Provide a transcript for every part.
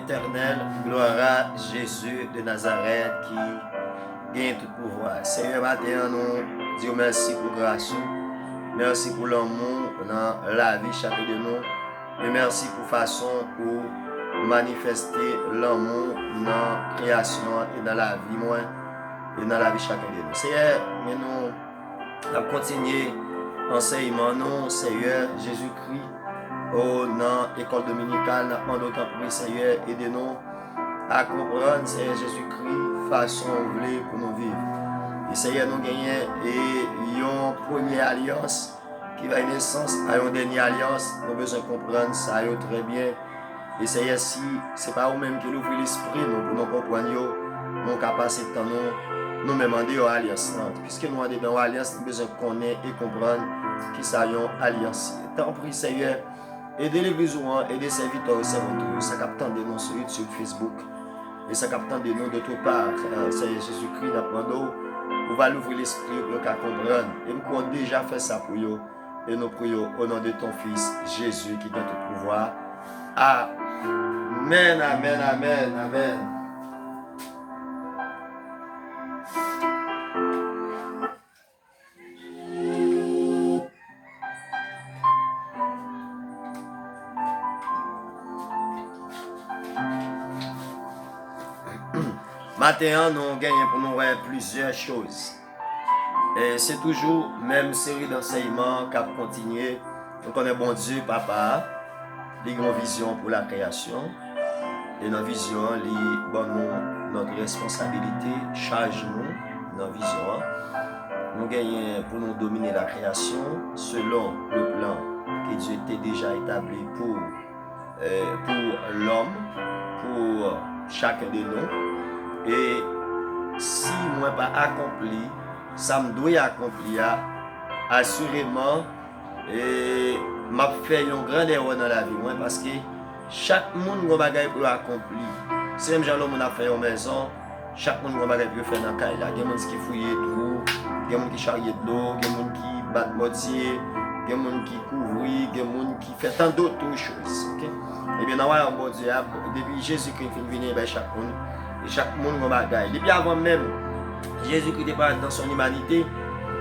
éternel, gloire à Jésus de Nazareth qui gagne tout pouvoir. Seigneur, matin, nous disons merci pour grâce. Merci pour l'amour dans la vie chacun de nous. Et merci pour façon pour manifester l'amour dans la création et dans la vie moi et dans la vie chacun de nous. Seigneur, nous allons continuer l'enseignement, nous, Seigneur Jésus-Christ, dans l'école dominicale, nous demandons d'autant plus, Seigneur, aidez-nous à comprendre, Seigneur Jésus-Christ, façon voulée pour nous vivre. Et Seigneur, nous gagnons une première alliance qui va naissance à une dernière alliance. Nous avons besoin de comprendre ça très bien. Et Seigneur, si ce n'est pas vous-même qui ouvre l'esprit, nous pour nous comprendre nos capacités, nous demander une alliance. Puisque nous sommes dans l'alliance, nous avons besoin de connaître et comprendre qui ça y une alliance. Tant pis, Seigneur, aidez les besoins, aidez les serviteurs et servantes, ça capte de nous sur YouTube, Facebook. Et ça capte de nous d'autre part. Seigneur Jésus-Christ, nous demandons, vous va l'ouvrir l'esprit pour qu'on comprenne. Et nous avons déjà fait ça pour vous. Et nous prions au nom de ton Fils, Jésus, qui donne tout pouvoir. Amen, amen, amen, amen. Maintenant, nous gagnons pour nous voir plusieurs choses. Et c'est toujours la même série d'enseignements qui a continué. Nous connaissons bon Dieu, Papa, il a une vision pour la création. Et notre vision, il bon notre responsabilité, charge-nous, notre vision. Nous gagnons pour nous dominer la création selon le plan que Dieu était déjà établi pour l'homme, pour chacun de nous. Et si moi pas accompli, ça me doit accomplir assurément et m'a fait une grande erreur dans la vie moi parce que chaque monde a bagaille pour accomplir. Si même gens l'homme a fait une maison, chaque monde a bagaille pour faire dans la caille là. Il y a des gens qui fouillent tout, il y a des gens qui charrient de l'eau, il y a des gens qui battent mortier, il y a des gens qui couvrent, il y a des gens qui font tant d'autres choses. Okay? Et bien dans le bon Dieu, depuis Jésus-Christ est venu vers chaque monde. Et chaque monde a bagaille. Depuis avant même, Jésus-Christ n'était pas dans son humanité.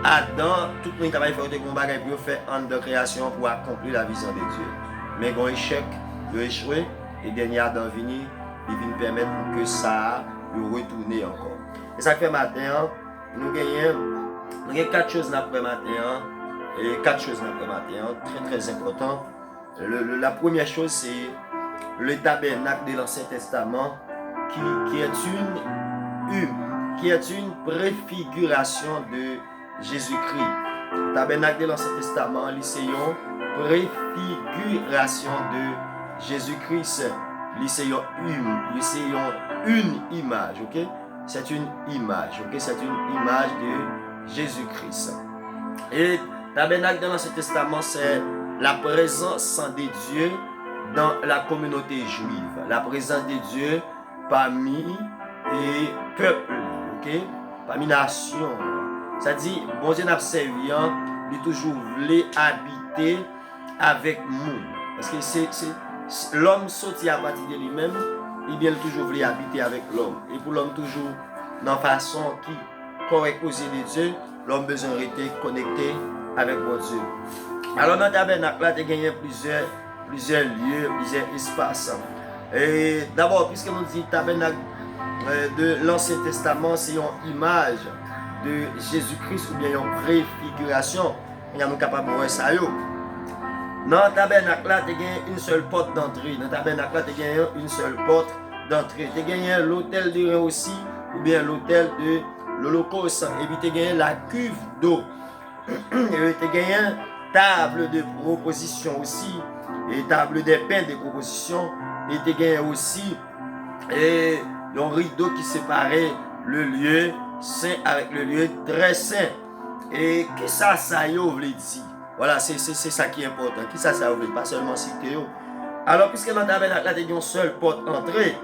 Adam, tout le monde travaille faire des bagailles pour faire en de création pour accomplir la vision de Dieu. Mais quand échec, il a échoué. Et dernier Adam venu, il vient permettre que ça retourne encore. Et ça fait matin, nous gagnons 4 choses après matin. Et 4 choses après matin, très très important. La première chose, c'est le tabernacle de l'Ancien Testament qui est une préfiguration de Jésus-Christ. Le tabernacle de l'Ancien Testament, c'est une préfiguration de Jésus-Christ. C'est une image, ok? C'est une image, ok? C'est une image de Jésus-Christ. Et le tabernacle de l'Ancien Testament, c'est la présence de Dieu dans la communauté juive. La présence de Dieu parmi les peuples, ok? Parmi les nations. Ça dit, bon Dieu n'a servi, il toujours voulu habiter avec nous. Parce que l'homme sorti à partir de lui-même, il toujours voulu habiter avec l'homme. Et pour l'homme toujours, dans la façon qui correcte aux yeux de Dieu, l'homme a besoin de rester connecté avec bon Dieu. Alors dans le tabernacle, là, tu as gagné plusieurs lieux, plusieurs espaces. Et d'abord, puisque nous dit tabernacle de l'Ancien Testament, c'est une image de Jésus-Christ ou bien une préfiguration. Nous sommes capables de voir ça. Dans le tabernacle, tu as une seule porte d'entrée. Dans le tabernacle, tu as une seule porte d'entrée. Tu as l'autel de rein aussi, ou bien l'autel de l'Holocauste. Et puis tu as la cuve d'eau. Et tu as table de proposition aussi. Et table des pains de proposition. Et tu as aussi un rideau qui séparait le lieu saint avec le lieu très saint. Et qui ça y veut dire? Voilà, c'est ça qui est important. Qui ça veut dire? Pas seulement citer. Alors, puisque dans le tabernacle, là, il y a une seule porte d'entrée.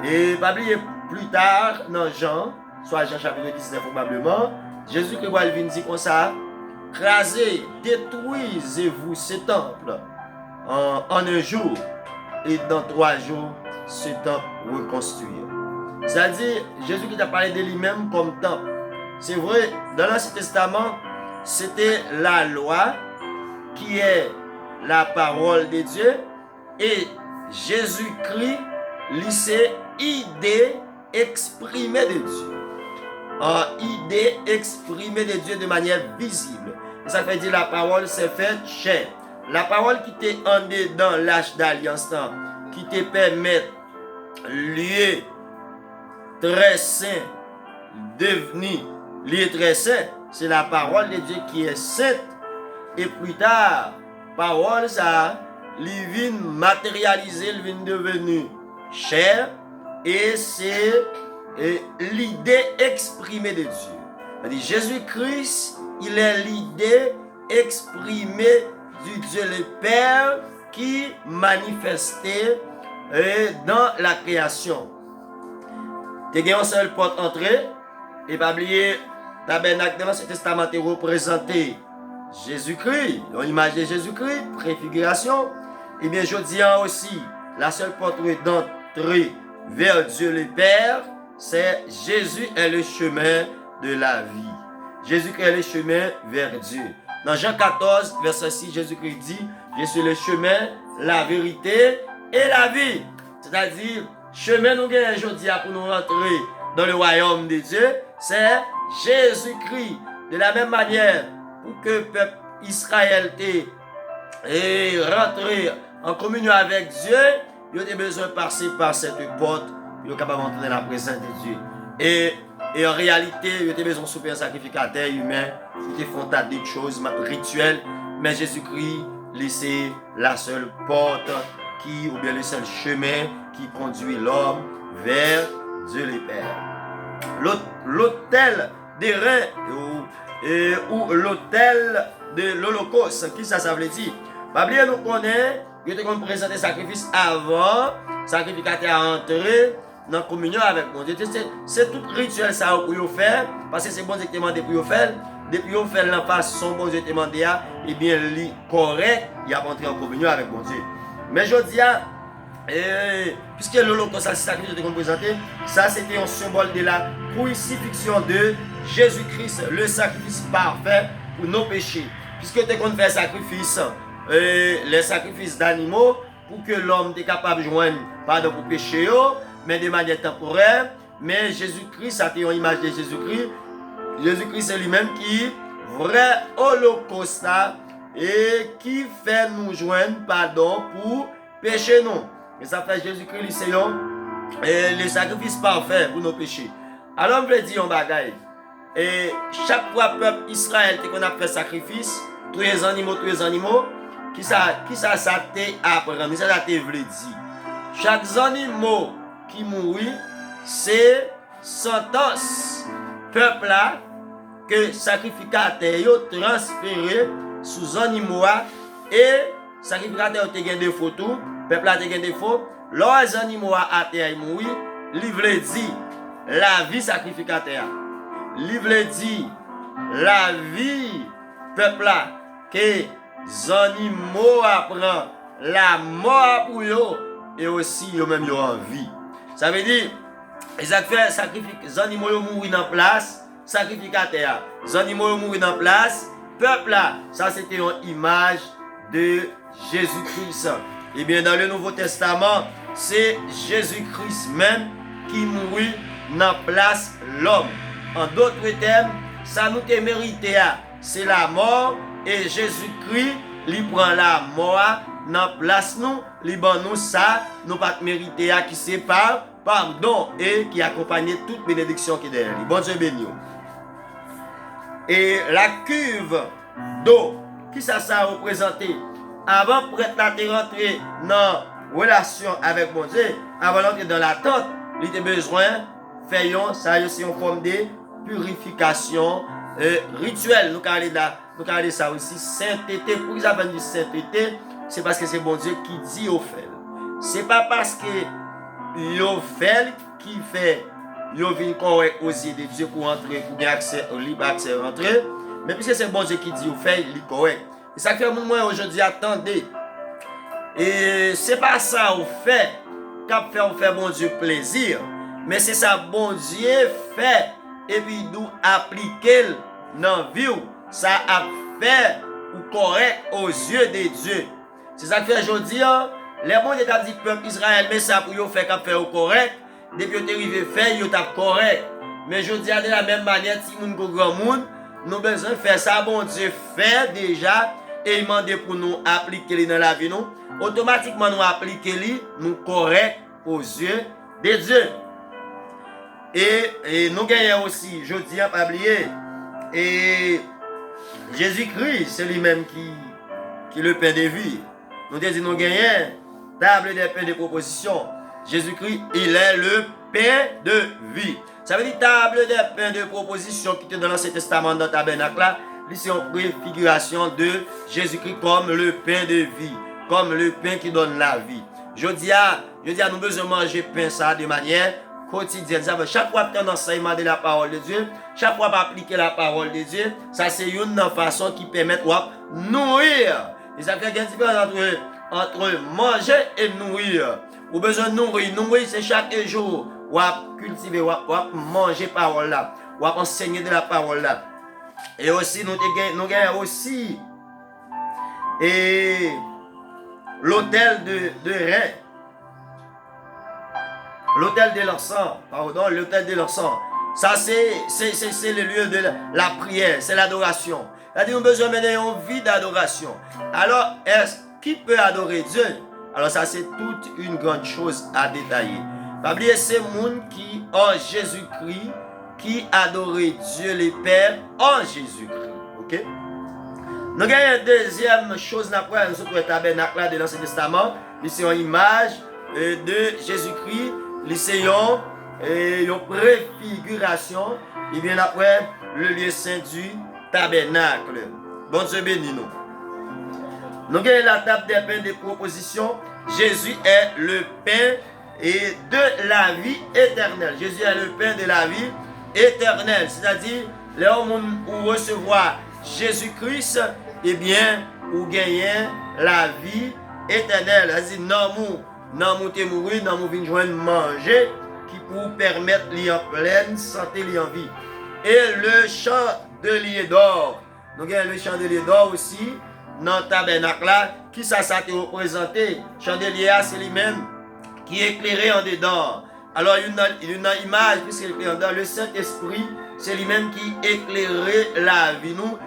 Et pas oublier plus tard, dans Jean, soit Jean chapitre 19 probablement, Jésus-Christ va venir dire comme ça: crasez, détruisez-vous ce temple en un jour. Et dans 3 jours, ce temple reconstruire. C'est-à-dire, Jésus qui a parlé de lui-même comme temple. C'est vrai, dans l'Ancien Testament, c'était la loi qui est la parole de Dieu et Jésus-Christ, c'est idée exprimée de Dieu. En idée exprimée de Dieu de manière visible. Et ça veut dire la parole s'est faite chair. La parole qui t'est en dedans l'âge d'alliance, qui te permet lieu très saint, devenir lieu très saint, c'est la parole de Dieu qui est sainte. Et plus tard, parole ça, il vient matérialiser, il vient devenir chair, et c'est l'idée exprimée de Dieu. Jésus-Christ, il est l'idée exprimée du Dieu le Père qui manifestait dans la création. Tu as une seule porte entrée, et pas oublier, tabernacle dans l'Ancien Testament est représenté Jésus-Christ, l'image de Jésus-Christ, préfiguration. Et bien, je dis aussi, la seule porte d'entrée vers Dieu le Père, c'est Jésus est le chemin de la vie. Jésus-Christ est le chemin vers Dieu. Dans Jean 14, verset 6, Jésus-Christ dit, je suis le chemin, la vérité et la vie. C'est-à-dire, chemin nous gagnons aujourd'hui pour nous rentrer dans le royaume de Dieu, c'est Jésus-Christ. De la même manière, pour que le peuple Israël et rentrer en communion avec Dieu, il a besoin de passer par cette porte pour être capable d'entrer dans la présence de Dieu. Et en réalité, il a besoin de souper un sacrificateur humain qui font tas de choses rituelles, mais Jésus-Christ laissait la seule porte ou bien le seul chemin qui conduit l'homme vers Dieu le Père. L'autel des reins ou l'autel de l'Holocauste, qui ça veut dire? Pas oublier nous connaît, il était comme présenter sacrifice avant, sacrificateur à entrer dans la communion avec mon Dieu. C'est tout rituel ça pour vous faire, parce que c'est bon Dieu qui demande pour vous faire. Depuis vous faire la façon bon Dieu demande, et bien li correct, il a entré en communion avec mon Dieu. Mais je dis, puisque l'Holocauste, c'est ça que je te présenté, ça c'était un symbole de la crucifixion de Jésus-Christ, le sacrifice parfait pour nos péchés. Puisque tu as fait sacrifice, les sacrifices d'animaux, pour que l'homme soit capable de joindre pardon pour péché, mais de manière temporaire. Mais Jésus-Christ, ça c'est une image de Jésus-Christ. Jésus-Christ c'est lui-même qui vrai holocauste et qui fait nous joindre pardon pour pécher nous. Et ça fait Jésus-Christ c'est le sacrifice parfait pour nos péchés. Alors on veut dire un bagaille. Et chaque fois peuple Israël qu'on a fait sacrifice, tous les animaux, qui ça t'est apprendre, ça t'est voulu dire. Chaque animal qui mourit, c'est sentence peuple là que sacrificateur transféré sous animaux et sacrificateur te gagne des photos, peuple là te gagne des photos, leurs animaux à terre mourir, livre dit la vie sacrificateur. Livre dit la vie peuple là que les animaux apprennent la mort pour eux et aussi eux même en vie. Ça veut dire les animaux mourir dans place, sacrificateur. Les animaux mourir dans place, peuple là, ça c'était une image de Jésus-Christ. Et bien dans le Nouveau Testament, c'est Jésus-Christ même qui mourit dans place l'homme. En d'autres termes, ça nous te mérité, c'est la mort et Jésus-Christ, il prend la mort dans place nous, il ban nous ça, nous pas mérité qui c'est pardon et qui accompagne toute bénédiction qui est derrière. Bon Dieu béni. Et la cuve d'eau, qui ça représenté? Avant prêtre là de rentrer dans relation avec mon Dieu, avant d'entrer dans la tente, il a besoin faire ça aussi en forme de purification rituelle. Nous parlons ça aussi sainteté. Pour qu'ils appellent du sainteté, c'est parce que c'est bon Dieu qui dit au fait. C'est pas parce que yo fait qui fait yo vient correct aux yeux de Dieu pour entrer, pour bien accès au libre accès à rentrer, mais puisque c'est bon Dieu qui dit au fait, il est correct. Et ça fait moi aujourd'hui attendez. Et c'est pas ça au fait cap faire bon Dieu plaisir, mais c'est ça bon Dieu fait et puis nous appliquer dans vie, ça a fait ou correct aux yeux de Dieu. C'est ça que fait aujourd'hui, les bons Dieu dit peuple Israël, mais ça pour yo faire cap faire au correct, depuis que tu arrivé faire yo t'a correct. Mais je dis de la même manière, si nous sommes grand monde, nous avons besoin de faire ça, bon Dieu fait déjà, et il demande pour nous appliquer dans la vie, nous. Automatiquement, nous appliquer, nous correct aux yeux de Dieu. Et nous gagnons aussi, je dis, pas oublier, et Jésus-Christ, c'est lui-même qui est le pain de vie. Nous disons, nous gagnons, table des pains de proposition. Jésus-Christ, il est le pain de vie. Ça veut dire table des pains de proposition qui est dans l'Ancien Testament dans le tabernacle là, c'est une préfiguration de Jésus-Christ comme le pain de vie, comme le pain qui donne la vie. Je dis à nous besoin manger pain ça de manière quotidienne. Ça veut chaque fois que tu as un enseignement de la parole de Dieu, chaque fois que tu appliques la parole de Dieu, ça c'est une façon qui permet de nourrir. Et ça fait une différence entre manger et nourrir. Ou besoin de nourrir. Nourrir c'est chaque jour. Ou à cultiver, ou à manger parole là, ou à enseigner de la parole là. Et aussi, nous avons aussi l'autel de rein. L'autel de leur sang. Pardon, l'autel de leur sang. Ça, c'est le lieu de la prière, c'est l'adoration. C'est-à-dire, nous avons besoin de une vie d'adoration. Alors, qui peut adorer Dieu? Alors, ça, c'est toute une grande chose à détailler. Pas oublier ces gens qui, en Jésus-Christ, qui adoraient Dieu le Père en Jésus-Christ. Ok? Nous avons une deuxième chose après nous tabernacle de l'Ancien Testament. C'est une image de Jésus-Christ. C'est une préfiguration. Et bien après, le lieu saint du tabernacle. Bon Dieu bénis nous. Nous avons la table des pains de proposition. Jésus est le pain et de la vie éternelle. Jésus est le pain de la vie éternelle. C'est-à-dire, là où on recevoir Jésus-Christ, eh bien, ou gagner la vie éternelle. C'est-à-dire, non, nous te mourir, non, nous venons joindre manger, qui pour permettre d'y en pleine santé, d'y en vie. Et le chandelier d'or. Nous avons le chandelier d'or aussi, dans le tabernacle là, qui ça te représenté. Chandelier, c'est lui-même qui est éclairé en dedans. Alors, il y a une image, puisqu'il est éclairé en dedans, le Saint-Esprit, c'est lui-même qui éclairait la vie, nous,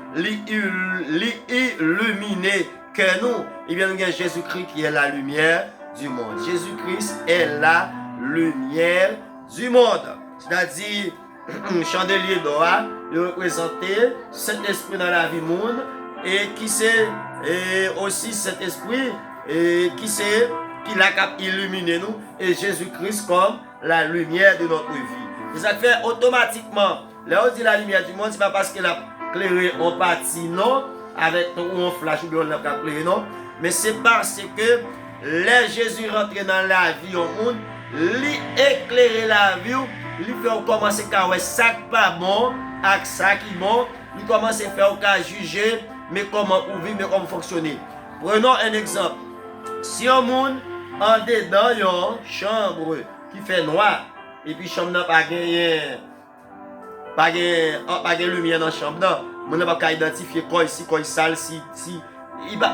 l'illuminer que nous. Et bien, nous avons Jésus-Christ qui est la lumière du monde. Jésus-Christ est la lumière du monde. C'est-à-dire, un chandelier d'or, il représentait cet esprit dans la vie du monde, et qui c'est aussi cet esprit qui l'a illuminé nous, et Jésus-Christ comme la lumière de notre vie. Et ça fait automatiquement, là on dit la lumière du monde, c'est pas parce qu'elle a éclairé en partie, non, avec ou en flash, ou bien on l'a éclairé, non, mais c'est parce que les Jésus rentré dans la vie au monde, lui éclairer la vie, lui fait commencer à faire ça qui pas bon, avec ça qui bon, lui commence à faire qu'à juger, mais comment vivre, mais comment fonctionner. Prenons un exemple. Si un monde en dedans une chambre qui fait noir, et puis chambre n'a pas de lumière dans la chambre, on n'a pas identifier quoi ici, quoi sale, si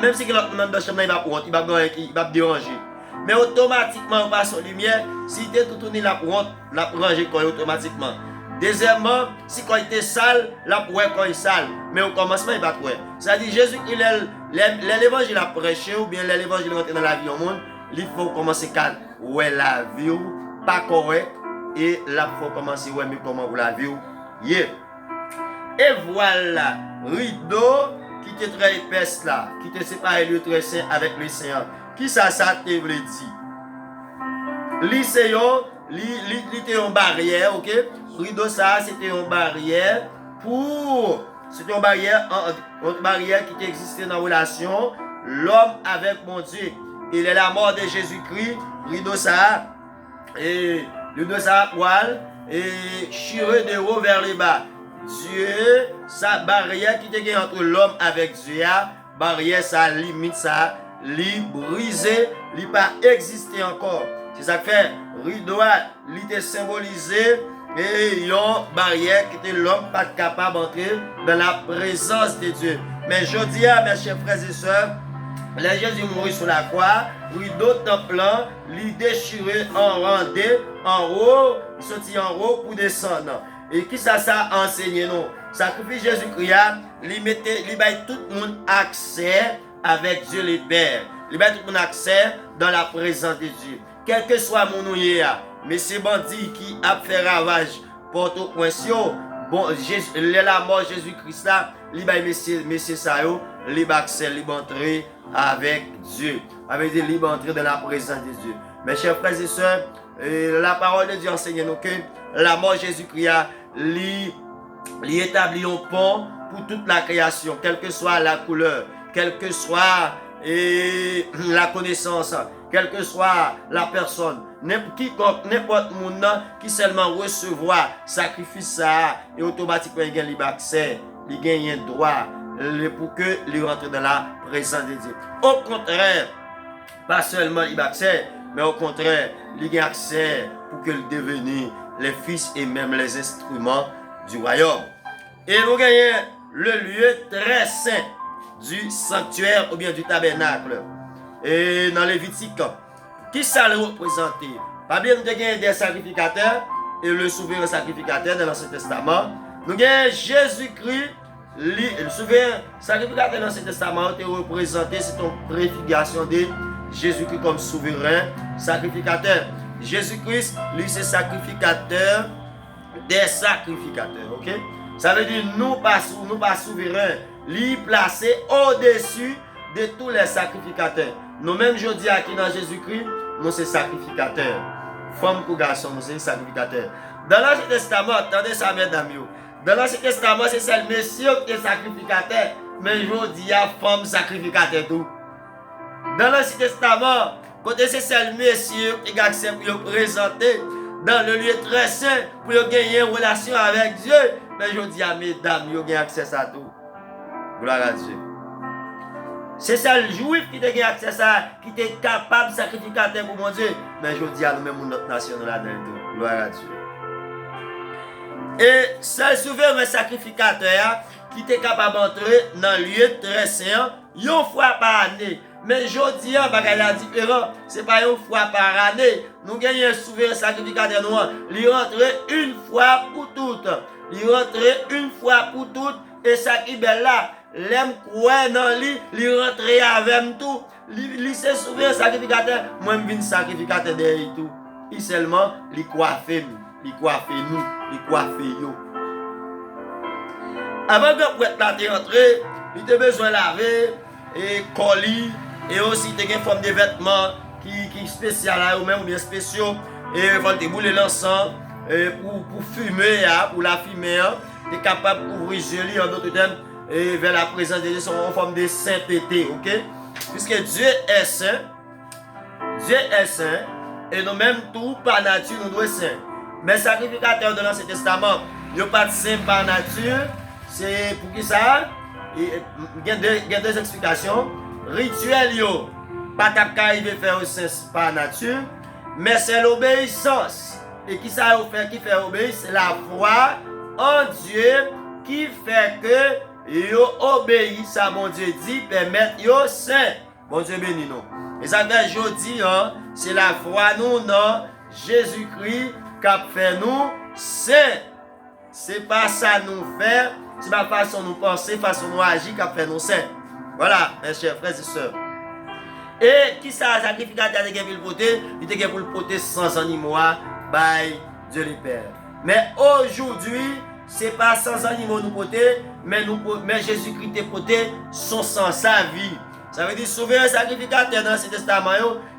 même si l'autre dans la chambre il va déranger. Mais automatiquement on passe en lumière, si tu es tout tourné la ranger quoi automatiquement. Deuxièmement, si quand il est sale, la poêle quand il est sale, mais au commencement il va trouver. C'est-à-dire Jésus, l'évangile a prêché ou bien l'évangile rentre dans la vie au monde, il faut commencer à ouais la vie pas correct et là il faut commencer ouais mais comment vous la vie yeah. Et voilà, rideau qui est très épaisse là, qui te sépare le très saint avec le saint. Qui ça te veut dire? Lycéon, c'était une barrière, ok? Rideau ça, c'était une barrière c'était une barrière qui existait dans la relation l'homme avec mon Dieu. Il est la mort de Jésus-Christ, rideau ça, et rideau ça poil, et chiré de haut vers le bas. Dieu, sa barrière qui était entre l'homme avec Dieu, barrière, sa limite, ça, li brisé, li pas existé encore. C'est ça que fait, rideau, il était symbolisé et une barrière qui était l'homme pas capable d'entrer dans la présence de Dieu. Mais je dis à mes chers frères et sœurs, là Jésus mourit sur la croix, rideau temple, il déchiré en rendez, en haut, il sortit en haut pour descendre. Et qui ça enseigné nous? Sacrifice Jésus-Christ, il mettait tout le monde accès avec Dieu le Père. Il met tout le monde accès dans la présence de Dieu. Quel que soit mon nouye, mais ces bandits qui a fait ravage Port-au-Prince, bon, la mort de Jésus-Christ là, il va messieurs ça, il va accès, il va entrer avec Dieu. Avec Dieu, il va entrer dans la présence de Dieu. Mes chers frères et sœurs, la parole de Dieu enseigne nous que la mort de Jésus-Christ, il établit un pont pour toute la création, quelle que soit la couleur, quelle que soit la connaissance, quelle que soit la personne, n'importe monde qui seulement recevoir sacrifice ça et automatiquement il gagne accès, il gagne un droit pour que il rentre dans la présence de Dieu. Au contraire, pas seulement il a accès, mais au contraire, il gagne accès pour que il devienne les fils et même les instruments du royaume. Et vous gagnez le lieu très saint du sanctuaire ou bien du tabernacle. Et dans Lévitique, qui ça le représente? Pas bien de gagner des sacrificateurs et le souverain sacrificateur dans l'Ancien Testament. Nous gagnons Jésus-Christ, le souverain sacrificateur dans l'Ancien Testament est représenté, c'est une préfiguration de Jésus-Christ comme souverain sacrificateur. Jésus-Christ, lui, c'est sacrificateur des sacrificateurs. Ok? Ça veut dire nous pas souverains, lui placé au-dessus de tous les sacrificateurs. Nous-mêmes, je dis à qui dans Jésus-Christ, nous sommes sacrificateurs. Femmes ou garçons, nous sommes sacrificateurs. Dans l'Ancien Testament, attendez ça, mesdames. Dans l'Ancien Testament, c'est celle monsieur qui est sacrificateur, mais je dis à femme sacrificateur tout. Dans l'Ancien Testament, côté c'est celle monsieur qui accepte pour présenter dans le lieu très saint pour gagner une relation avec Dieu. Mais je dis à mesdames, vous avez accès à tout. Gloire à Dieu. C'est celle juif qui a accès à ça, qui est capable de sacrificateur pour mon Dieu. Mais je dis à nous-mêmes, notre nation, là-dedans. Gloire à Dieu. Et celle souverain sacrificateur qui est capable d'entrer dans le lieu très saint une fois par année. Mais je dis à la différence, ce n'est pas une fois par année. Nous gagnons un souverain sacrificateur noir. Il rentre une fois pour toutes. Il rentre une fois pour toutes. Et ça qui est belle là, l'aime quoi dans lui, il rentre avec tout. Il se souverain sacrificateur. Moi, je viens sacrificateur derrière tout. Il seulement, il coiffe nous. Il coiffe nous. Il coiffe nous. Avant que vous êtes rentré, il a besoin de laver et coller. Et aussi, il y a une forme de vêtements qui spécial ou même bien spéciaux. Et il faut te bouler l'encens pour fumer, pour la fumer. Tu es capable d'ouvrir joli en d'autres termes et vers la présence de Dieu en forme de sainteté. Ok? Puisque Dieu est saint. Dieu est saint. Et nous-mêmes, tout par nature, nous devons être saints. Mais sacrificateurs de l'Ancien Testament, ils ne sont pas saints par nature. C'est pour qui ça? Il y a deux explications. Rituel, yo, pas arriver faire au sens par nature, mais c'est l'obéissance. Et qui ça fait obéir? C'est la foi en Dieu qui fait que yo obéissent à mon Dieu dit, permettre yo saint. Bon Dieu béni nous. Et ça fait jeudi, c'est la foi nous dans Jésus-Christ qui a fait nous saint. C'est pas ça nous faire, c'est pas façon nous penser, façon nous agir qui a fait nous saint. Voilà, mes chers frères et sœurs. Et qui ça, sacrificateur de pour le porter? Il était pour le porter sans animaux, by Dieu le Père. Mais aujourd'hui, ce n'est pas sans animaux nous porter, mais Jésus-Christ est porté son sang, sa vie. Ça veut dire, souverain sacrificateur dans ce testament,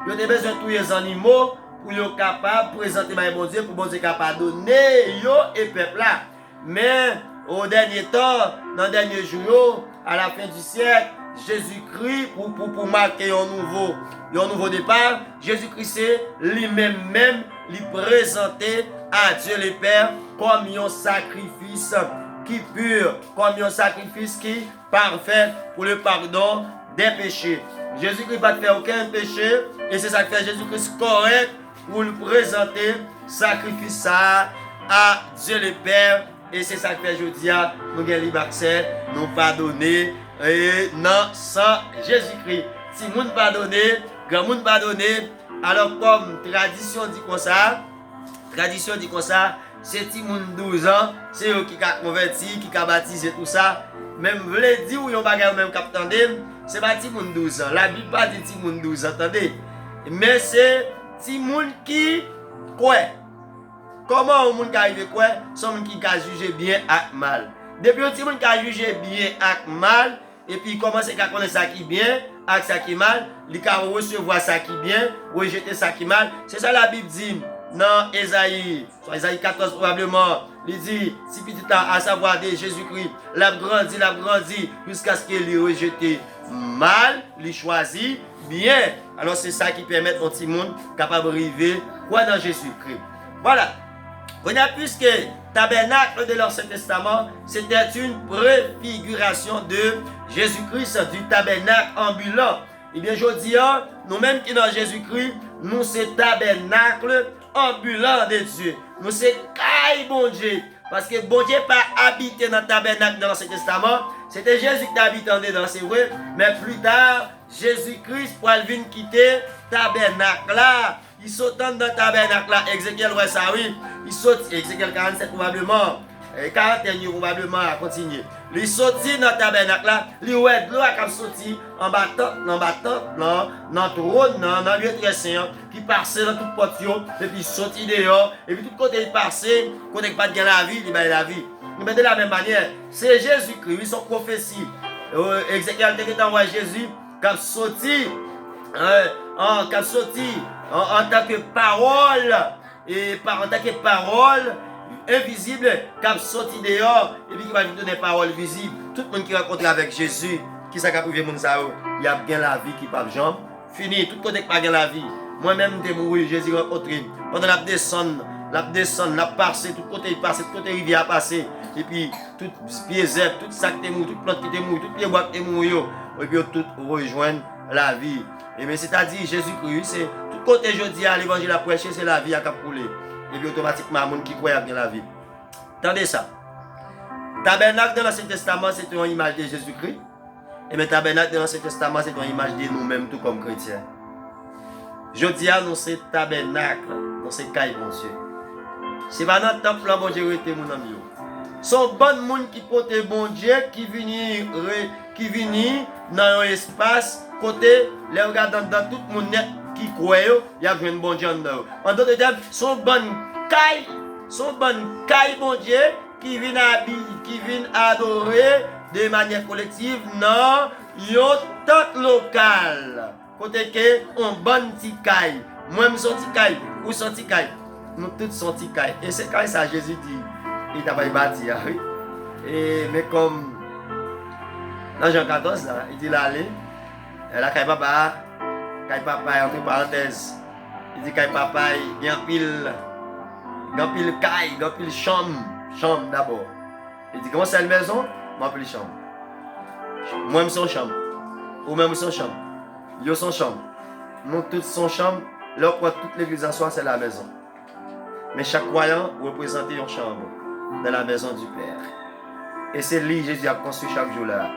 il a besoin de tous les animaux pour être capable de présenter mon Dieu, pour bon Dieu capable de donner et peuple là. Mais au dernier temps, dans le dernier jour, à la fin du siècle, Jésus-Christ, pour marquer un nouveau départ, Jésus-Christ c'est lui-même, lui présenter à Dieu le Père comme un sacrifice qui pur, comme un sacrifice qui parfait pour le pardon des péchés. Jésus-Christ ne va faire aucun péché, et c'est ça qui fait Jésus-Christ correct pour le présenter, sacrifice ça à Dieu le Père. Et c'est ça que fait aujourd'hui, nous avons libre accès, nous pardonner, et non, sans Jésus-Christ. Si nous ne pardonnons, grand monde pardonner, alors comme tradition dit comme ça, c'est ti moun 12 ans, c'est eux qui a converti, qui a baptisé tout ça. Même voulez dire ou yon bagay ou même k'ap tande, c'est pas ti moun 12 ans. La Bible pas dit ti moun 12 ans, attendez. Mais c'est ti moun qui quoi. Comment un moun qui arrive quoi? Son moun qui a jugé bien ak mal. Depuis un ti moun qui a jugé bien ak mal, et puis commence à connaître ça qui bien, ak ça qui mal, il a recevoir ça qui bien, rejeter ça qui mal. C'est ça la Bible dit. Dans Esaïe 14 probablement, il dit, si petit temps, à savoir de Jésus-Christ, l'a grandi, jusqu'à ce qu'il ait rejeté mal, il choisit bien. Alors c'est ça qui permet au petit monde capable d'arriver quoi dans Jésus-Christ. Voilà. On a plus que tabernacle de l'Ancien Testament, c'était une préfiguration de Jésus-Christ, du tabernacle ambulant. Et bien, je dis, nous-mêmes qui dans Jésus-Christ, nous c'est tabernacle ambulant de Dieu. Nous c'est caille bon Dieu. Parce que bon Dieu pas habité dans le tabernacle dans l'Ancien Testament. C'était Jésus qui habitait dedans, c'est vrai. Mais plus tard, Jésus-Christ pour venir quitter le tabernacle là. Il saute dans le tabernacle là. Ézéchiel, ouais, ça oui. Il saute, Ézéchiel 47 probablement. 41 probablement à continuer. Il sorti dans le tabernacle là, il ouais de l'eau qui sorti en battant, dans le trône, dans le lieu très saint, qui passait dans toute porte, et puis sorti dehors, et puis tout côté il passait, côté pas de la vie, il va la vie. Mais de la même manière, c'est Jésus-Christ, ils sont prophéties. Ézéchiel était envoyé Jésus, qui a sorti, en tant que parole, et en tant que parole, invisible, qui a sorti dehors, et puis qui va nous donner parole visible. Tout le monde qui rencontre avec Jésus, qui s'est capable de dire, il y a bien la vie qui parle jambe. Fini, tout côté qui pas bien la vie. Moi-même, je suis mort, Jésus rencontré. Pendant la descente, la passé, tout côté il passe, tout côté rivière a passé. Et puis, tout pied zèbre, tout sac qui est mort, toute plante qui est mort, tout pied bois qui est mort, et puis tout rejoindre la vie. Et bien, c'est-à-dire, Jésus-Christ, c'est tout côté, je dis à l'évangile à prêcher, c'est la vie à couler. Et puis automatiquement, les gens qui croient bien la vie. Attendez ça. Tabernacle dans l'Ancien Testament, c'est une image de Jésus-Christ. Et le tabernacle dans l'Ancien Testament, c'est une image de nous-mêmes, tout comme chrétiens. Je dis à nous, c'est tabernacle, dans ces cailles, mon Dieu. C'est pas dans le temple, là, bon Dieu, était mon ami. Son bon monde qui porte bon Dieu, qui vient dans l'espace, côté, les regardant dans tout le monde qui croit, il y a un bon Dieu dedans. En d'autres termes, son bon caille, bon Dieu, qui vient adorer de manière collective dans un temps local. Côté que on bon petit caille. Moi, je suis petit caille, ou son petit caille. Nous tous sommes petit caille. Et c'est quand ça Jésus dit, il t'a pas bâti, oui. Mais comme dans Jean 14, là, il dit là, allez, la caille papa, entre parenthèses, il dit caille papa, il y a un pile caille, il y a un pile chambre d'abord. Il dit comment c'est la maison? Moi, pile chambre. Moi, je suis chambre. Ou même son chambre. Yo son chambre. Nous tous son chambre. Là, quoi, toute l'église en soi, c'est la maison. Mais chaque croyant représente une chambre dans la maison du Père. Et c'est lui, Jésus a construit chaque jour là.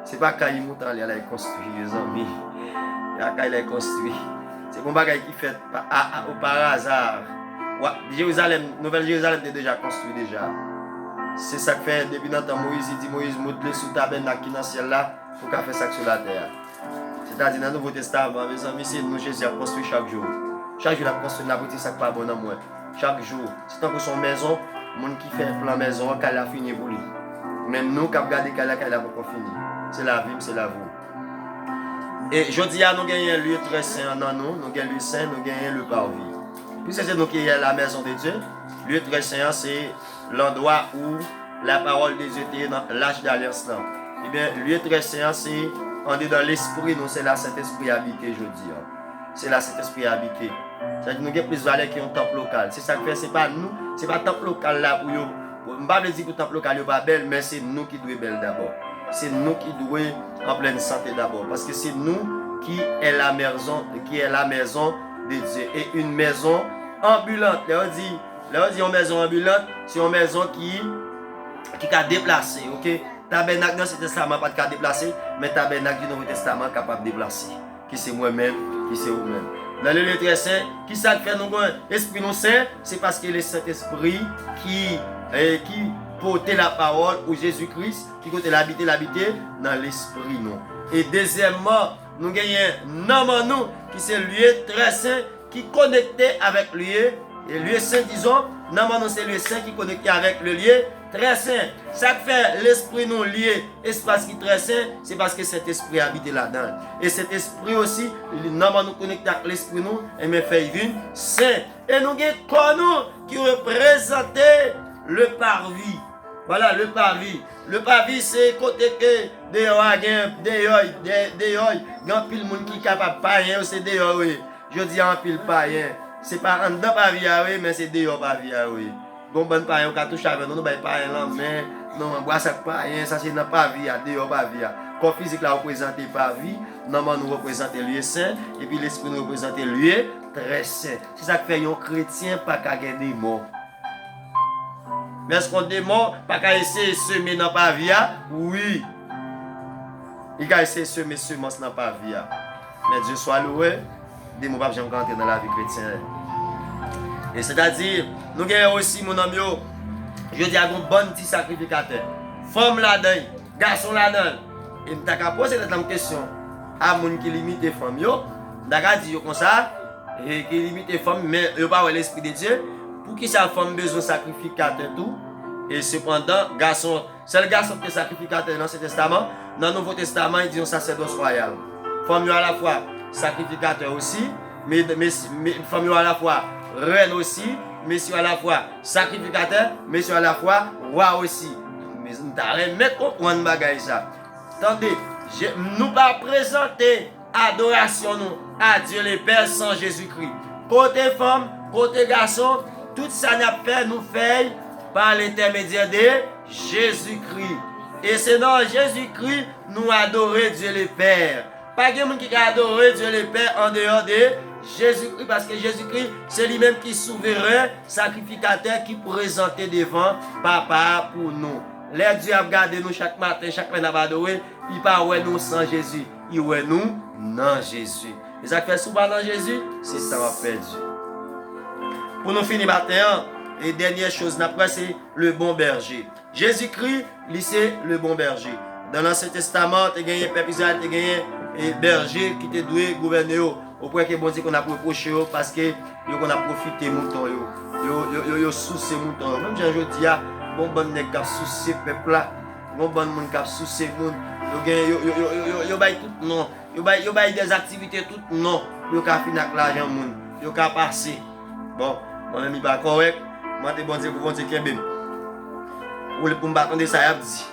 C'est pas quand il monte en l'air, il a construit, les amis. Il a construit. C'est un bagage qui fait par hasard. Jérusalem, Nouvelle Jérusalem est déjà construit déjà. C'est ça que fait depuis notre Moïse, il dit Moïse monte sous tabernacle qui dans le ciel là pour qu'il fasse ça sur la terre. C'est-à-dire dans le Nouveau Testament, mes amis, c'est nous Jésus a construit chaque jour. Chaque jour il a construit la boutique, ça pas bon dans moi. Chaque jour, c'est tant que son maison, le monde qui fait un plan maison, qu'elle a fini pour lui. Même nous qui regardons qu'elle a pas fini. C'est la vie, c'est la vie. Et je dis à nous gagner un lieu très saint dans nous gagnons un lieu saint, nous gagnons le parvis. Puisque c'est nous qui est la maison de Dieu, lieu très saint, c'est l'endroit où la parole de Dieu était dans l'âge d'alliance. Eh bien, lieu très saint, c'est on est dans l'esprit, nous c'est là cet esprit habité, je dis. C'est là cet esprit habité. C'est-à-dire nous avons plus de valeur qu'un temple local. C'est ça que fait, c'est pas nous, c'est pas le temple local là pour nous. Je ne vais pas dire que le temple local n'est pas belle, mais c'est nous qui devons être belle d'abord. C'est nous qui devons être en pleine santé d'abord. Parce que c'est nous qui est la maison de Dieu. Et une maison ambulante. Là, on dit une maison ambulante, c'est une maison qui a déplacé. Ok? Tabernacle dans l'Ancien Testament pas de déplacer, mais tabernacle du Nouveau Testament capable de déplacer. Qui c'est moi-même, qui c'est vous-même. Dans le lieu très saint, qui ça fait nous esprit nous saint, c'est parce que le Saint-Esprit qui portait la parole ou Jésus-Christ, qui côté l'habiter dans l'esprit nous. Et deuxièmement, nous gagnons un homme en nous qui c'est le lieu très saint qui connecté avec le lieu. Et le lieu saint, disons, non, nous c'est le lieu saint qui connecté avec le lieu très saint. Ça fait l'esprit nous lié, espace qui est très saint, c'est parce que cet esprit habite là-dedans. Et cet esprit aussi, non, nous connecté avec l'esprit nous, et me fait une saint. Et nous avons nous qui représente le parvis. Voilà, le parvis. Le parvis, c'est côté que dehors, grand pile monde qui est capable de païen, c'est dehors, oui. Je dis en pile païen. C'est pas en dedans parvis, oui, mais c'est dehors parvis, oui. Bon, bon païen, on a touché avec nous, nous avons païen là, mais non, on boit ça païen, ça c'est dans parvis, dehors parvis. Corps physique là représente parvis, normalement nous représente le lieu saint, et puis l'esprit nous représente le lieu très saint. C'est ça qui fait un chrétien pas qu'à gagner des mots. Mais est-ce qu'on démon, pas qu'à essayer de semer dans la vie? Oui. Il a essayé de semer semence dans la vie. Mais Dieu soit loué, des mots pas jamais entrer dans la vie chrétienne. Et c'est-à-dire, nous avons aussi, mon ami, je dis à un bon petit sacrificateur. Femme là-dedans, garçon là-dedans. Et nous avons posé cette question à gens qui limitent les femmes. Nous avons dit comme ça, et qui limitent les femmes, mais ils n'ont pas l'esprit de Dieu. Pour qui sa femme besoin de sacrificateur tout. Et cependant, garçon, c'est le garçon qui est sacrificateur dans l'Ancien Testament. Dans le Nouveau Testament, il dit un sacerdoce royal. Femme à la fois sacrificateur aussi, mais femme à la fois reine aussi, monsieur à la fois sacrificateur, monsieur à la fois roi aussi. Mais nous devons comprendre bagaille ça. Attendez, nous pas présenter adoration nous à Dieu le Père sans Jésus-Christ. Côté femme, côté garçon, tout ça n'a fait nous faire par l'intermédiaire de Jésus-Christ. Et c'est dans Jésus-Christ nous adorer Dieu le Père. Pas de monde qui a adoré Dieu le Père en dehors de Jésus-Christ, parce que Jésus-Christ, c'est lui-même qui est souverain, sacrificateur, qui présente devant Papa pour nous. Les Dieu a regardé nous chaque matin, chaque fois nous adorer, il ne pas nous sans Jésus, il voit nous dans Jésus. Et ça fait souvent dans Jésus, c'est ça va perdu. Pour nous finir matin, et dernière chose, c'est le bon berger. Jésus-Christ, c'est le bon berger. Dans l'Ancien Testament, tu as gagné peuple Israël, tu as gagné berger qui te doué gouverner. Au point que bon Dieu qu'on a reproché parce que qu'on a profité mouton yo souci mouton. Même je dis bon nèg qui souci peuple là, bon monde qui souci monde. Yo bail tout non. Yo bail des activités tout non. Yo ka fin avec l'argent monde. Yo ka passer. Bon, moi même pas correct. Moi te bon Dieu pour Dieu kembe. Ou le pour m'attendre ça y a dit.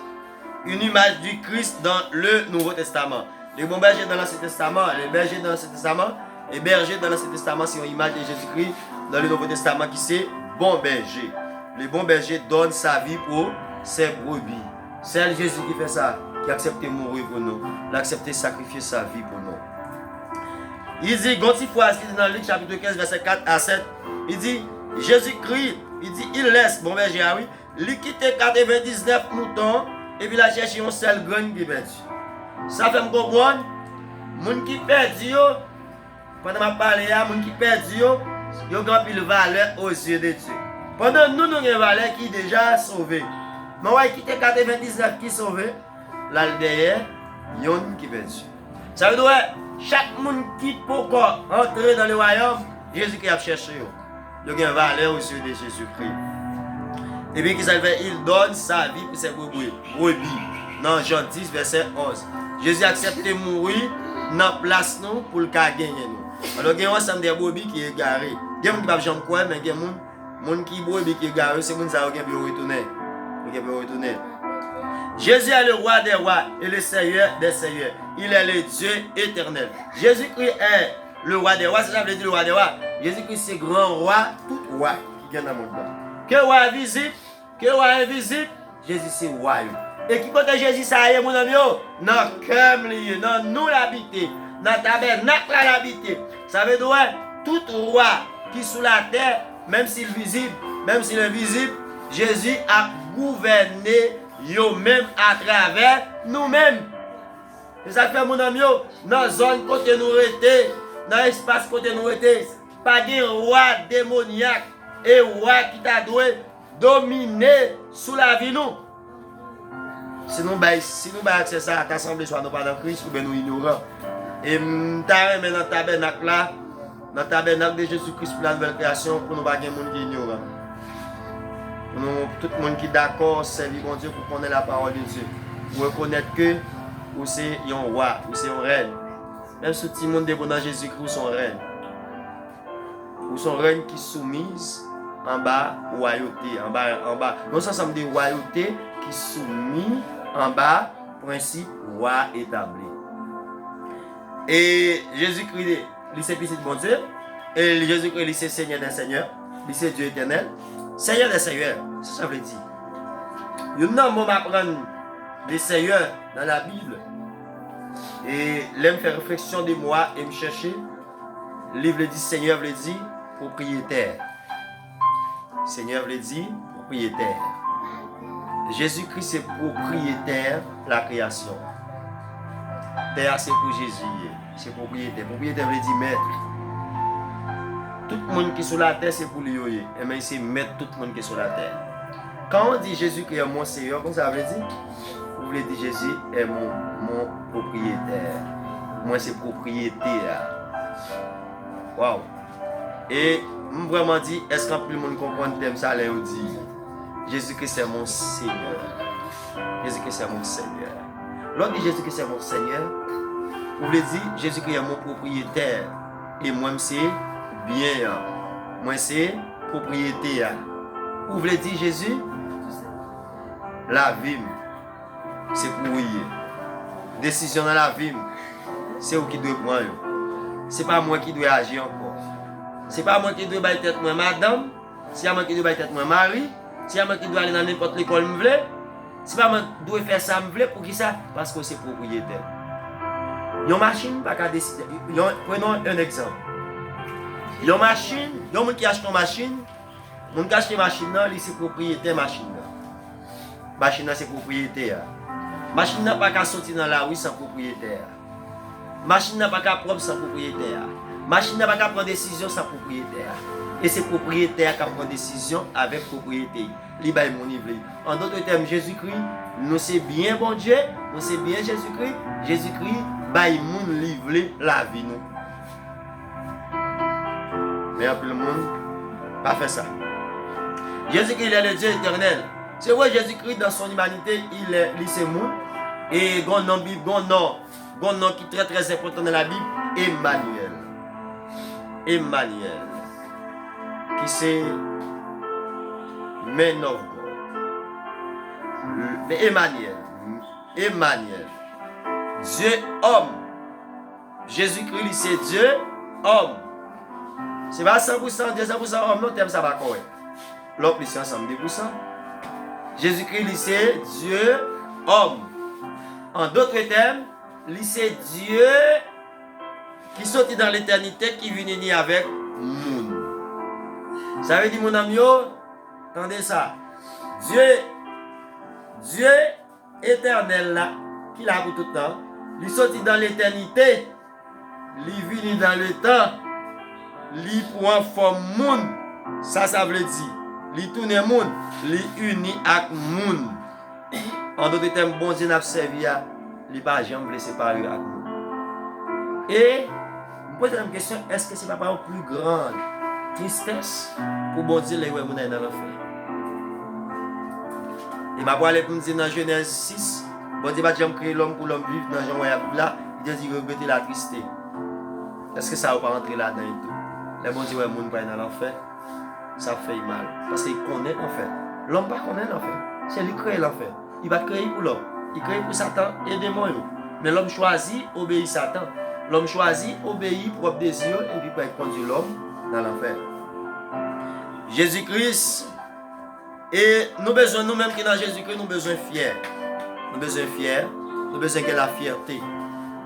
Une image du Christ dans le Nouveau Testament. Les bons bergers dans l'Ancien Testament, les bergers dans l'Ancien Testament, les bergers dans l'Ancien Testament, c'est une image de Jésus-Christ dans le Nouveau Testament qui c'est bon berger. Le bon berger donne sa vie pour ses brebis. C'est Jésus qui fait ça, qui a accepté de mourir pour nous, qui a accepté de sacrifier sa vie pour nous. Il dit, dans Luc chapitre 15, verset 4 à 7, il dit, Jésus-Christ, il laisse, bon berger, ah oui, il quitte 99 moutons, et puis il a cherché un seul grain qui est perdu. Ça fait me comprendre, les gens qui perdent, pendant que je parle, les gens qui perdent, ils ont une valeur aux yeux de Dieu. Pendant nous, nous avons une valeur qui est déjà sauvée. Mais on va quitter 99 qui sont sauvés, là derrière, il y a un qui perd. Ça veut dire chaque monde qui peut entrer dans le royaume, Jésus-Christ a cherché. Il y a une valeur aux yeux de Jésus-Christ. Et puis, il donne sa vie pour ses brebis. Dans Jean 10, verset 11. Jésus a accepté de mourir dans la place nous pour le cas gagner nous. Alors, il y a un ensemble de brebis qui est égaré. Il y a des gens qui ne peuvent jamais croire, mais il y a des gens qui est égaré, c'est des gens qui peuvent retourner. Jésus est le roi des rois et le Seigneur des seigneurs. Il est le Dieu éternel. Jésus-Christ est le roi des rois, c'est ça que veut dire le roi des rois. Jésus-Christ c'est grand roi, tout roi qui vient dans le monde. Que roi visible, que roi invisible, Jésus c'est roi. Et qui côté Jésus ça y est mon ami, dans le cœur, dans nous l'habiter, dans le tabernacle l'habiter. Ça veut dire tout roi qui est sous la terre, même s'il est visible, même s'il est invisible, Jésus a gouverné nous-mêmes à travers nous-mêmes. C'est ça que fait mon ami, dans la zone côté nous était, dans l'espace côté nous était, pas de roi démoniaque et roi qui t'a doué dominer sous la vie nous. Si nous avons accès à ça, l'assemblée soit nous pas dans Christ, ou bien nous ignorons. Et nous avons dans le tabernacle là, dans le tabernacle de Jésus-Christ pour la nouvelle création, pour nous pas de monde qui ignorant. Tout le monde qui est d'accord, servir mon Dieu pour connaître la parole de Dieu. Pour reconnaître que ou c'est un roi, ou c'est un reine. Même si tout le monde est dans Jésus-Christ, ou son reine. Ou son reine qui est soumise en bas, royauté. En bas. Nous sommes des royautés qui sont soumis en bas, principe roi établi. Et Jésus-Christ, il c'est petit de mon Dieu. Et Jésus-Christ, il c'est Seigneur des Seigneurs. Il c'est Dieu éternel. Seigneur des Seigneurs. C'est ça que ça veut dire. Il y a un mot m'apprendre des Seigneurs dans la Bible. Et là, me faire réflexion de moi et me chercher. Le livre dit Seigneur veut dire propriétaire. Seigneur veut dire propriétaire. Jésus-Christ c'est propriétaire de la création. Terre c'est pour Jésus. C'est propriétaire. Propriétaire veut dire maître. Tout le monde qui est sur la terre c'est pour lui. Et bien c'est maître tout le monde qui est sur la terre. Quand on dit Jésus qui est mon Seigneur, comment ça veut dire? Vous voulez dire Jésus est mon propriétaire. Moi c'est propriétaire. Waouh! Et je vraiment dit, est-ce qu'un peu le monde comprend le thème ça là ou dit Jésus-Christ c'est mon Seigneur. Jésus-Christ c'est mon Seigneur. Lorsque Jésus-Christ c'est mon Seigneur, vous voulez dire Jésus-Christ est mon propriétaire. Et moi c'est bien. Moi c'est propriétaire. Vous voulez dire Jésus? La vie, c'est pour vous. Décision dans la vie, c'est vous qui devez prendre. C'est pas moi qui dois agir encore. C'est pas moi qui dois battre tête moi madame. C'est pas moi qui dois battre tête moi mari. C'est pas moi qui dois aller dans n'importe l'école me veut. C'est pas moi qui dois faire ça me veut. Pour qui ça? Parce que c'est propriétaire. Une machine pas qu'à décider. Prenons un exemple. Une machine, il y a un monde qui achète une machine. Mon qui achète une machine, c'est propriétaire machine. Machine c'est propriétaire. Machine n'a pas qu'à sortir dans la rue sans propriétaire. Machine n'a pas qu'à prendre sans propriétaire. Machine n'a pas qu'à prendre décision sans propriétaire. Et c'est propriétaire qui prend décision avec propriété. Il baille mon niveau. En d'autres termes, Jésus-Christ, nous c'est bien bon Dieu, nous c'est bien Jésus-Christ. Jésus-Christ baille mon livrer la vie nous. Mais un peu le monde pas fait ça. Jésus-Christ il est le Dieu éternel. C'est vrai Jésus-Christ dans son humanité, il c'est monde. Et grand nom Bible, grand nom qui est très très important dans la Bible, Emmanuel. Emmanuel. Qui c'est Man of God. Emmanuel. Emmanuel. Dieu homme. Jésus-Christ c'est Dieu homme. C'est pas 100% Dieu, 100% homme, non, thème ça va correct. L'autre c'est ensemble 10%. Jésus-Christ c'est Dieu homme. En d'autres termes, c'est Dieu qui sortit dans l'éternité qui vient ni avec monde. Ça veut dire mon ami, attendez ça. Dieu éternel là, qui l'a pour tout le temps, il sortit dans l'éternité, il vient dans le temps, il prend forme monde. Ça veut dire, il tourne monde, il unit avec monde. En d'autres termes, bon Dieu n'a pas servi à il pas jamais séparer avec nous. Et je me pose la question, est-ce que ce n'est pas une plus grande tristesse pour bon Dieu les gens dans l'enfer? Et je vais aller pour me dire dans Genèse 6, bon Dieu va jamais créer l'homme pour l'homme vivre dans Jean Royable là, il dit regretter la tristesse. Est-ce que ça ne va pas rentrer là-dedans et tout? Les bon Dieu les gens pas dans l'enfer, ça fait mal. Parce qu'il connaît l'enfer. L'homme ne connaît pas l'enfer. C'est lui qui crée l'enfer. Il va créer pour l'homme. Il crée pour Satan et démons. Mais l'homme choisit, obéit Satan. L'homme choisit, obéit propre désir et puis peut conduire l'homme dans l'enfer. Jésus-Christ, et nous besoin, nous-mêmes qui dans Jésus-Christ, nous besoin fiers. Nous besoin fiers, nous besoin de la fierté.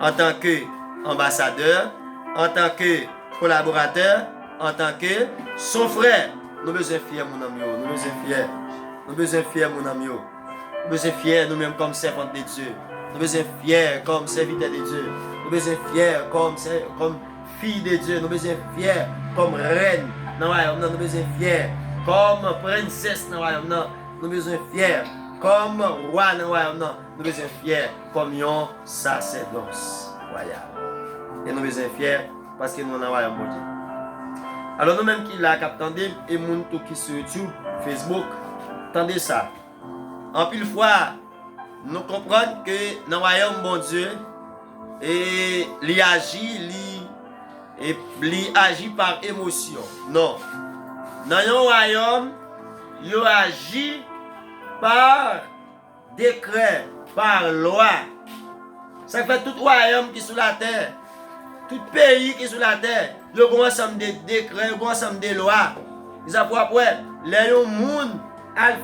En tant qu'ambassadeur, en tant que collaborateur, en tant que son frère. Nous besoin fiers, mon ami. Nous besoin fiers. Nous besoin fiers, mon ami. Nous besoin fiers nous-mêmes comme servantes de Dieu. Nous besoin fiers comme serviteurs de Dieu. Nous besoin fiers comme filles de Dieu. Nous besoin fiers comme reine. Nous besoin fiers comme princesse. Nous besoin fiers comme roi. Nous besoin fiers comme un sacerdoce royal. Et nous besoin fiers parce que nous avons un bon Dieu. Alors nous-mêmes qui la captandé et moun tout qui sur YouTube, Facebook, tendez ça. En pile fois, nous comprenons que dans le royaume bon Dieu, et il agit par émotion. Non. Dans le royaume, il agit par décret, par loi. Ça fait tout royaume qui est sur la terre, tout pays qui est sur la terre, il y a un ensemble de décrets, il y a un ensemble de lois. Ils ont après, les gens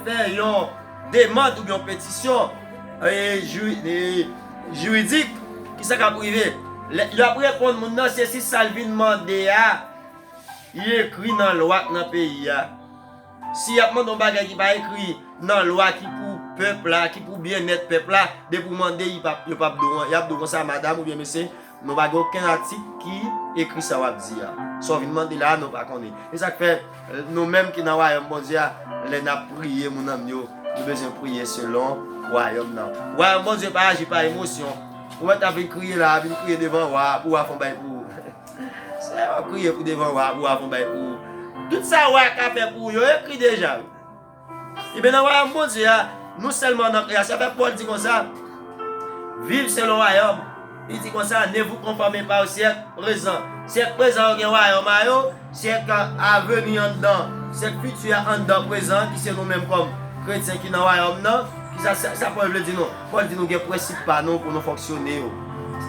fait une demande ou une pétition juridique qui s'est privé. Il a répondre mon c'est si Salvin demandé il écrit dans la loi dans le pays. Si y a un bagage qui va écrit dans la loi qui pour peuple là, qui pour bien-être peuple là, de pour demander il pas il a comme ça madame ou bien monsieur, nous n'avons aucun article qui écrit ça va dire. Sauf demander là nous pas connaît. Et ça fait nous mêmes qui dans royaume bon Dieu, les n'a prié mon ami, nous besoin prier selon royaume là. Royaume bon Dieu pas agir par émotion. Ou tu as crié là, tu crier devant roi pour faire bail pour. C'est crier pour devant roi pour faire bail pour. Tout ça roi qu'a fait pour yo écrit déjà. Et bien dans royaume bon Dieu, nous seulement dans création, ça fait Paul dit comme ça. Vive selon le royaume. Il dit comme ça, ne vous conformez pas au siècle présent. Siècle présent, il y a un royaume, siècle à venir en dedans, siècle futur en dedans présent, qui c'est nous-mêmes comme chrétiens qui sont dans le royaume, qui ça Paul veut dire non. Paul dit nous avons un principe pas nous pour nous fonctionner.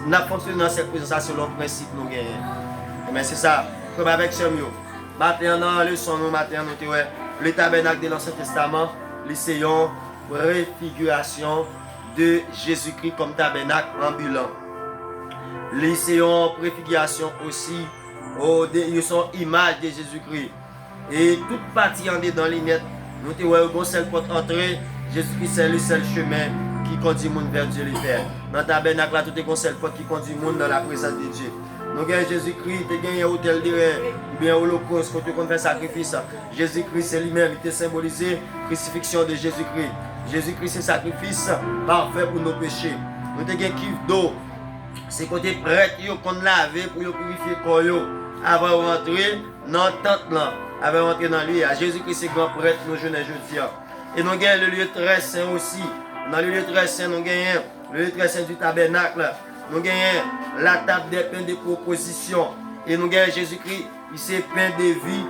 Nous fonctionnons dans cette présence selon le principe nous gagnons. Mais c'est ça, comme avec Chemio. Maintenant, dans la leçon, nous avons le tabernacle de l'Ancien Testament, l'essayons préfiguration de Jésus-Christ comme tabernacle ambulant. L'essayons préfiguration aussi, ils sont images de Jésus-Christ. Et toute partie en dedans les net, nous avons une seule porte entrée, Jésus-Christ c'est le seul chemin qui conduit le monde vers Dieu le Père. Dans le tabernacle, là, tout est une seule porte qui conduit le monde dans la présence de Dieu. Nous avons Jésus-Christ, il y a un hôtel de ou bien holocauste, quand on fait sacrifice. Jésus-Christ c'est lui-même, il était symbolisé, crucifixion de Jésus-Christ. Jésus-Christ c'est sacrifice parfait pour nos péchés. Nous avons un kiff d'eau. C'est côté prêtre qu'on lave pour purifier le corps avant de rentrer dans la tente là, avant de rentrer dans lui. Jésus-Christ c'est grand prêtre nous jeunes jeudi. Et nous avons le lieu très saint aussi. Dans le lieu très saint, nous avons le lieu très saint du tabernacle. Nous avons la table des pains de proposition. Et nous avons Jésus-Christ, il s'est pain de vie.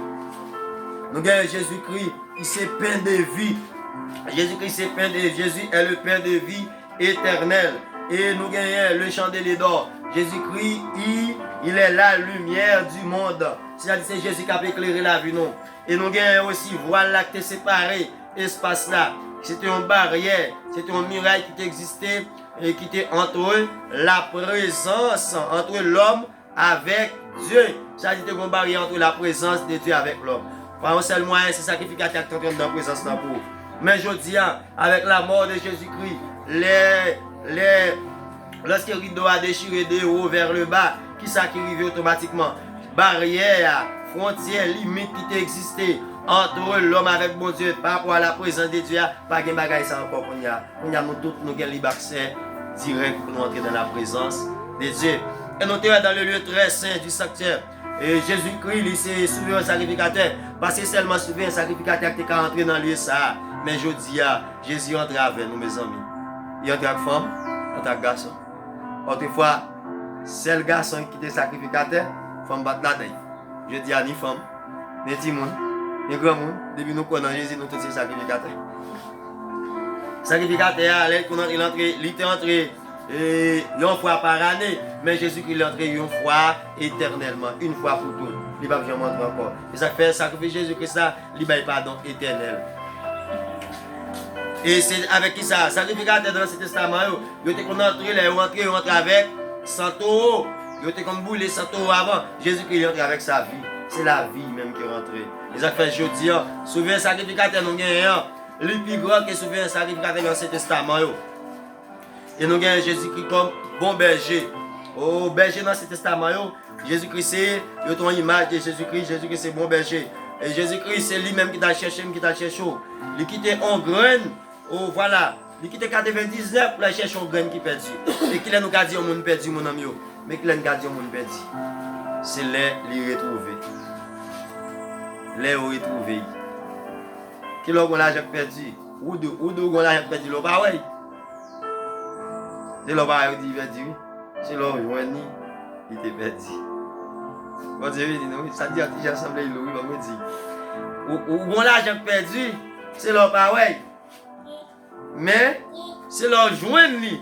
Nous avons Jésus-Christ, il s'est pain de vie. Jésus-Christ c'est pain de vie. Jésus est le pain de vie éternel. Et nous gagnons le chandelier d'or. Jésus-Christ, il est la lumière du monde. C'est-à-dire c'est Jésus qui a éclairé la vie. Non. Et nous gagnons aussi voile là qui est séparé, espace là. C'était une barrière, c'était une muraille qui existait et qui était entre la présence, entre l'homme avec Dieu. C'est-à-dire qu'il y a une barrière entre la présence de Dieu avec l'homme. Par un seul moyen, c'est sacrificateur qui est dans la présence de pour. Mais je dis, avec la mort de Jésus-Christ, lorsque le rideau a déchiré de haut vers le bas, qui ça qui arrive automatiquement? Barrière, frontière, limite qui existait entre l'homme avec bon Dieu par rapport à la présence de Dieu, pas de bagaille ça encore qu'on y a. On y a nous tous nous avons libre accès direct pour nous entrer dans la présence de Dieu. Et nous sommes dans le lieu très saint du sanctuaire. Et Jésus-Christ, c'est souverain sacrificateur. Parce que seulement souverain sacrificateur qui est entré dans le lieu ça. Mais je dis, Jésus entre avec nous, mes amis. Il entre avec femme, entre avec garçon. Autrefois, c'est le garçon qui était sacrificateur, femme bat la tête. Je dis à ni femme, ni petit monde, ni grand monde, depuis nous connaissons Jésus, nous tous ces sacrificateurs. Sacrificateur, il était entré une fois par année, mais Jésus-Christ est entré une fois éternellement, une fois pour toutes. Il ne va pas jamais entrer encore. Et ça fait sacrifier Jésus-Christ, il va pardon éternel. Et c'est avec qui ça? Sacrificateur dans ce testament, il était qu'on entre avec 100 taureaux, Yo était comme boulé sans tout avant. Jésus-Christ est entré avec sa vie. C'est la vie même qui est rentrée. Et ça fait jeudi, souverain sacrificateur nous gagnons. Le plus grand que souverain sacrificateur dans l'Ancien Testament. Et nous gagnons Jésus-Christ comme bon berger. Oh, berger dans l'Ancien Testament. Jésus-Christ c'est une image de Jésus-Christ. Jésus-Christ c'est bon berger. Et Jésus-Christ c'est lui-même qui t'a cherché, qui t'a cherché. Il quittait en graine. Oh voilà. Il quittait 99 pour aller chercher un graine qui perdu. Et qu'il a nous dit au monde perdu mon ami. Mais qu'il a nous dit au monde perdu. C'est les retrouver. Les retrouver. Qui l'a l'argent perdu. Ou de l'argent perdu là pas ouais. C'est là pas dit perdu. C'est là joindre il était perdu. Bon Dieu dit non, ça dit déjà assemblée il va me dire. Ou l'argent perdu, c'est là pas ouais. Mais c'est là joindre lui.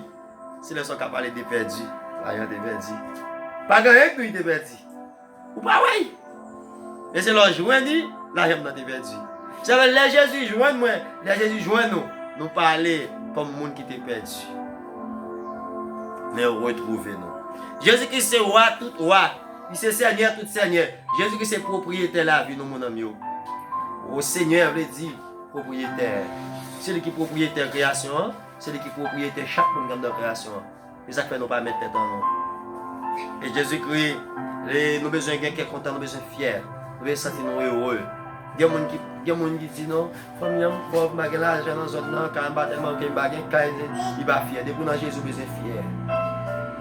C'est là sont capable de perdu. L'argent est perdu. Pas gagner puis il est perdu. Ou pas ouais. Et c'est là joindre lui, l'argent est perdu. Ça veut dire Jésus joindre moi, Jésus joindre nous. Nous parler comme monde qui était perdu. Mais retrouver nous. Jésus-Christ c'est roi tout roi. Il c'est Seigneur tout Seigneur. Jésus-Christ c'est propriétaire de la vie nous mon ami. Au Seigneur veut dire propriétaire. C'est lui qui est propriétaire de la création, c'est lui qui est propriétaire de chaque monde dans la création. Et ça fait nous pas mettre tête en nous. Et Jésus-Christ, nous avons besoin de quelqu'un qui est content, nous avons besoin de fier. Nous avons sentir nous heureux. Il y a des gens qui disent non, famille est pauvre, je n'ai l'argent dans la zone, quand il bat tellement qu'il va il va fier. Depuis que Jésus besoin fier.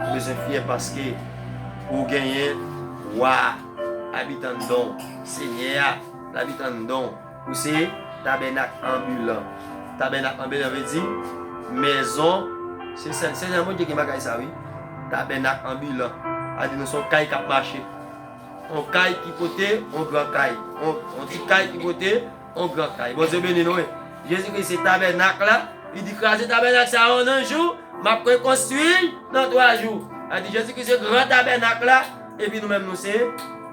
Nous besoin fier parce que vous gagnez, roi, habitant don, Seigneur, l'habitant don, ou c'est tabernacle ambulant. Tabernacle ambulant veut dire maison, c'est un mot qui m'a dit ça, oui. Tabernacle ambulant. C'est-à-dire nous sommes cailles qui marchent. On caille qui côté, on grand caille. On dit caille qui côté, on grand caille. Bon Dieu béni nous. Jésus-Christ c'est tabernacle là. Il dit que ce tabernacle ça en un jour, m'a construit dans 3 jours. Il dit Jésus-Christ c'est grand tabernacle là. Et puis nous-mêmes nous c'est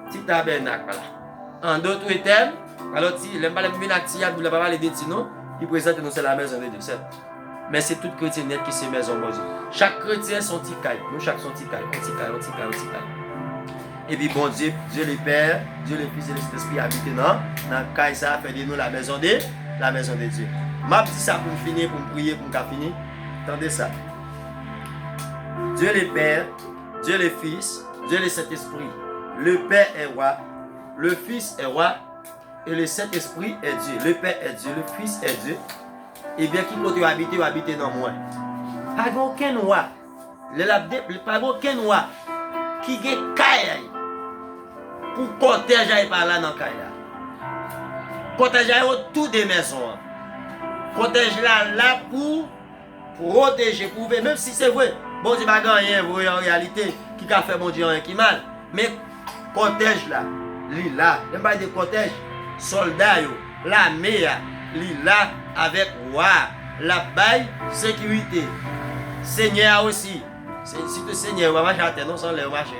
petit tabernacle là. En d'autres termes, alors si l'aime pas les minatiab, nous pas parler de non, il présente nous c'est la maison de Dieu. Mais c'est toute chrétien net qui c'est maison de Dieu. Chaque chrétien son petit caille. Nous chaque son petit caille, petit caille. Et puis bon Dieu, Dieu le Père, Dieu le Fils et le Saint-Esprit habitent dans le caille ça fait de nous la maison de Dieu. M'a dit ça pour finir, pour prier, pour finir. Attendez ça. Dieu le Père, Dieu le Fils, Dieu le Saint-Esprit. Le Père est roi, le Fils est roi et le Saint-Esprit est Dieu. Le Père est Dieu, le Fils est Dieu. Et bien qui peut habiter dans moi. Pas aucun roi. Pas aucun roi qui est caille pour protéger par là dans caille. Protéger autour des maisons. Protéger là pour protéger, pour même si c'est vrai. Bon Dieu pas rien vrai en réalité qui a fait bon Dieu rien qui mal. Mais protège là, lui là, même pas de protège soldat yo, l'armée lui là avec roi, la baille sécurité. Seigneur aussi. Si le Seigneur va marcher à terre, non sans les marcher.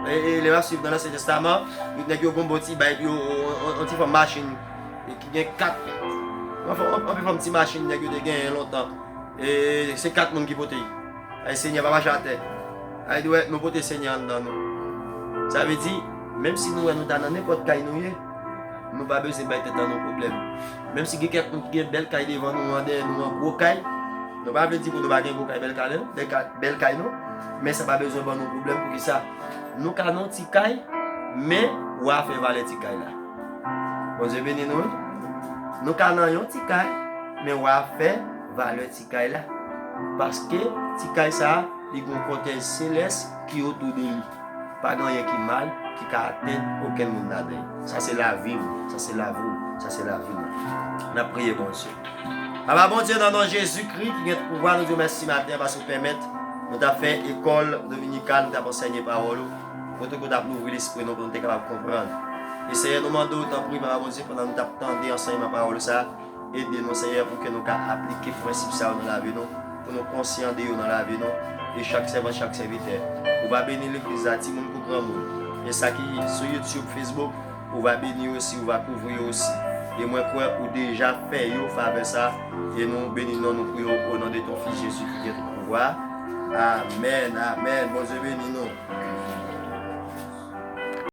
Et les marches dans l'Ancien Testament, il y a un bon petit bail, on dit une machine qui a 4. On peut faire une petite machine qui a gagné longtemps. Et c'est 4 personnes qui votent. Le Seigneur va marcher à terre. Il doit nous voter Seigneur dans nous. Ça veut dire, même si nous sommes dans n'importe quel cas, nous n'avons pas besoin de mettre dans nos problèmes. Même si quelqu'un qui a une belle caille devant nous, nous un gros caille, nous ne pouvons pas dire pour nous avoir une belle caille, mais ça n'a pas besoin de nos problèmes pour ça. Nous avons un petit caille, mais on a fait valer petit caille là. Bon Dieu béni nous. Nous avons un petit caille, mais on a fait valer petit caille là. Parce que petit caille ça, il y a un côté céleste qui est autour de lui. Pas de rien qui mal, qui peut atteindre aucun monde là-dedans. Ça c'est la vie, ça c'est la vie, ça c'est la vie. On a prié bon Dieu. Alors bon Dieu, dans nom de Jésus-Christ, qui vient de pouvoir nous dire merci matin parce que nous permettre, nous avons fait école dominicale, nous avons enseigné parole, pour que nous avons ouvert l'esprit, nous sommes capables de comprendre. Et Seigneur, nous demandons autant prier, bon Dieu, pendant que nous avons enseigné ma parole, ça, aidez-nous Seigneur pour que nous puissions appliquer le principe ça dans la vie, pour nous conscients de nous dans la vie, et chaque servant, chaque serviteur. On va bénir l'église à tout le monde pour grand monde. Et ça qui est sur YouTube, Facebook, on va bénir aussi, on va couvrir aussi. Et moi, quoi, ou déjà fait, yo, faire ça. Et nous bénissons, nous prions au nom de ton Fils Jésus qui est au pouvoir. Amen, amen. Bon Dieu bénis nous.